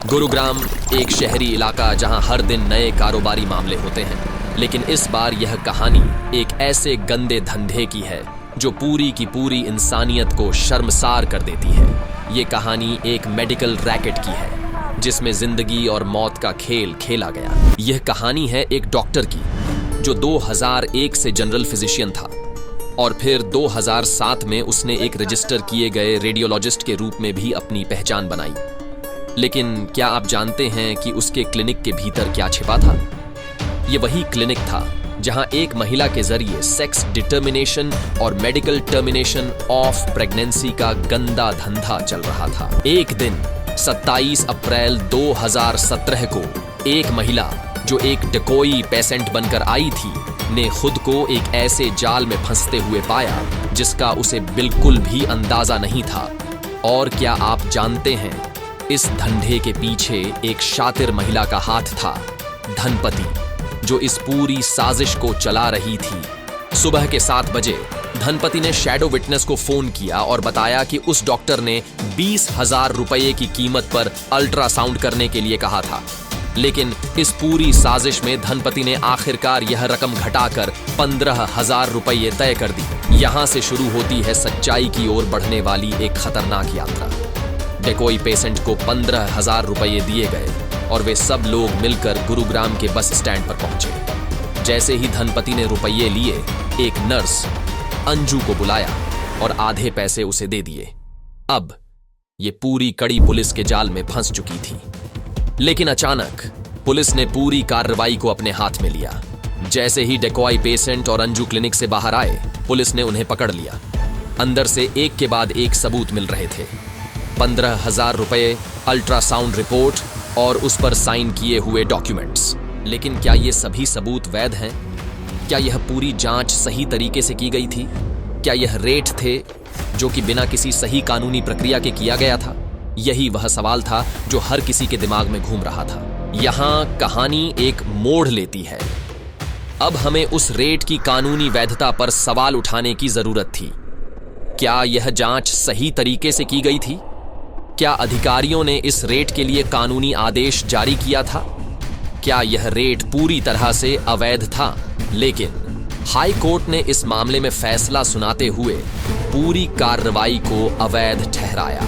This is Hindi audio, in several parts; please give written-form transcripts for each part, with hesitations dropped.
गुरुग्राम एक शहरी इलाका जहां हर दिन नए कारोबारी मामले होते हैं, लेकिन इस बार यह कहानी एक ऐसे गंदे धंधे की है जो पूरी की पूरी इंसानियत को शर्मसार कर देती है। ये कहानी एक मेडिकल रैकेट की है जिसमें जिंदगी और मौत का खेल खेला गया। यह कहानी है एक डॉक्टर की जो 2001 से जनरल फिजिशियन था और फिर 2007 में उसने एक रजिस्टर किए गए रेडियोलॉजिस्ट के रूप में भी अपनी पहचान बनाई। लेकिन क्या आप जानते हैं कि उसके क्लिनिक के भीतर क्या छिपा था? ये वही क्लिनिक था जहां एक महिला के जरिए सेक्स डिटर्मिनेशन और मेडिकल टर्मिनेशन ऑफ प्रेगनेंसी का गंदा धंधा चल रहा था। एक दिन 27 अप्रैल 2017 को एक महिला जो एक डेकोई पेशेंट बनकर आई थी ने खुद को एक ऐसे जाल में फंसते हुए पाया जिसका उसे बिल्कुल भी अंदाजा नहीं था। और क्या आप जानते हैं, इस धंधे के पीछे एक शातिर महिला का हाथ था, धनपति, जो इस पूरी साजिश को चला रही थी। सुबह के 7 बजे धनपति ने शैडो विटनेस को फोन किया और बताया कि उस डॉक्टर ने 20,000 रुपये की कीमत पर अल्ट्रासाउंड करने के लिए कहा था। लेकिन इस पूरी साजिश में धनपति ने आखिरकार यह रकम घटाकर 15,000 रुपये तय कर दी। यहां से शुरू होती है सच्चाई की ओर बढ़ने वाली एक खतरनाक यात्रा। डेकोई पेशेंट को 15,000 रुपये दिए गए और वे सब लोग मिलकर गुरुग्राम के बस स्टैंड पर पहुंचे। जैसे ही धनपति ने रुपये लिए, एक नर्स अंजू को बुलाया और आधे पैसे उसे दे दिए। अब ये पूरी कड़ी पुलिस के जाल में फंस चुकी थी। लेकिन अचानक पुलिस ने पूरी कार्रवाई को अपने हाथ में लिया। जैसे ही डेकोई पेशेंट और अंजू क्लिनिक से बाहर आए, पुलिस ने उन्हें पकड़ लिया। अंदर से एक के बाद एक सबूत मिल रहे थे। 15,000 रुपये, अल्ट्रासाउंड रिपोर्ट और उस पर साइन किए हुए डॉक्यूमेंट्स। लेकिन क्या ये सभी सबूत वैध हैं? क्या यह पूरी जांच सही तरीके से की गई थी? क्या यह रेट थे जो कि बिना किसी सही कानूनी प्रक्रिया के किया गया था? यही वह सवाल था जो हर किसी के दिमाग में घूम रहा था। यहां कहानी एक मोड़ लेती है। अब हमें उस रेट की कानूनी वैधता पर सवाल उठाने की जरूरत थी। क्या यह जांच सही तरीके से की गई थी? क्या अधिकारियों ने इस रेट के लिए कानूनी आदेश जारी किया था? क्या यह रेट पूरी तरह से अवैध था? लेकिन हाई कोर्ट ने इस मामले में फैसला सुनाते हुए पूरी कार्रवाई को अवैध ठहराया।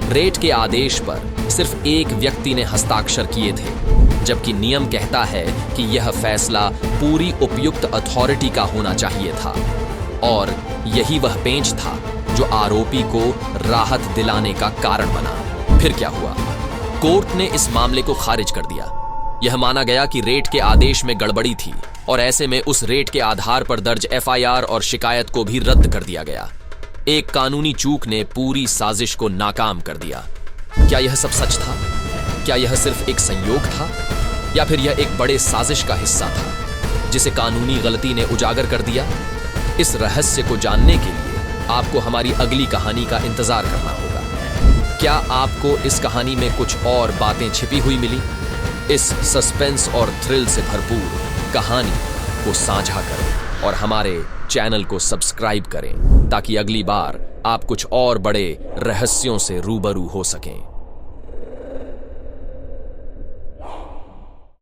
रेट के आदेश पर सिर्फ एक व्यक्ति ने हस्ताक्षर किए थे, जबकि नियम कहता है कि यह फैसला पूरी उपयुक्त अथॉरिटी का होना चाहिए था। और यही वह पेंच था जो आरोपी को राहत दिलाने का कारण बना। फिर क्या हुआ? कोर्ट ने इस मामले को खारिज कर दिया। यह माना गया कि रेट के आदेश में गड़बड़ी थी और ऐसे में उस रेट के आधार पर दर्ज एफआईआर और शिकायत को भी रद्द कर दिया गया। एक कानूनी चूक ने पूरी साजिश को नाकाम कर दिया। क्या यह सब सच था? क्या यह सिर्फ एक संयोग था या फिर यह एक बड़े साजिश का हिस्सा था जिसे कानूनी गलती ने उजागर कर दिया? इस रहस्य को जानने के लिए आपको हमारी अगली कहानी का इंतजार करना होगा। क्या आपको इस कहानी में कुछ और बातें छिपी हुई मिली? इस सस्पेंस और थ्रिल से भरपूर कहानी को साझा करें और हमारे चैनल को सब्सक्राइब करें ताकि अगली बार आप कुछ और बड़े रहस्यों से रूबरू हो सकें।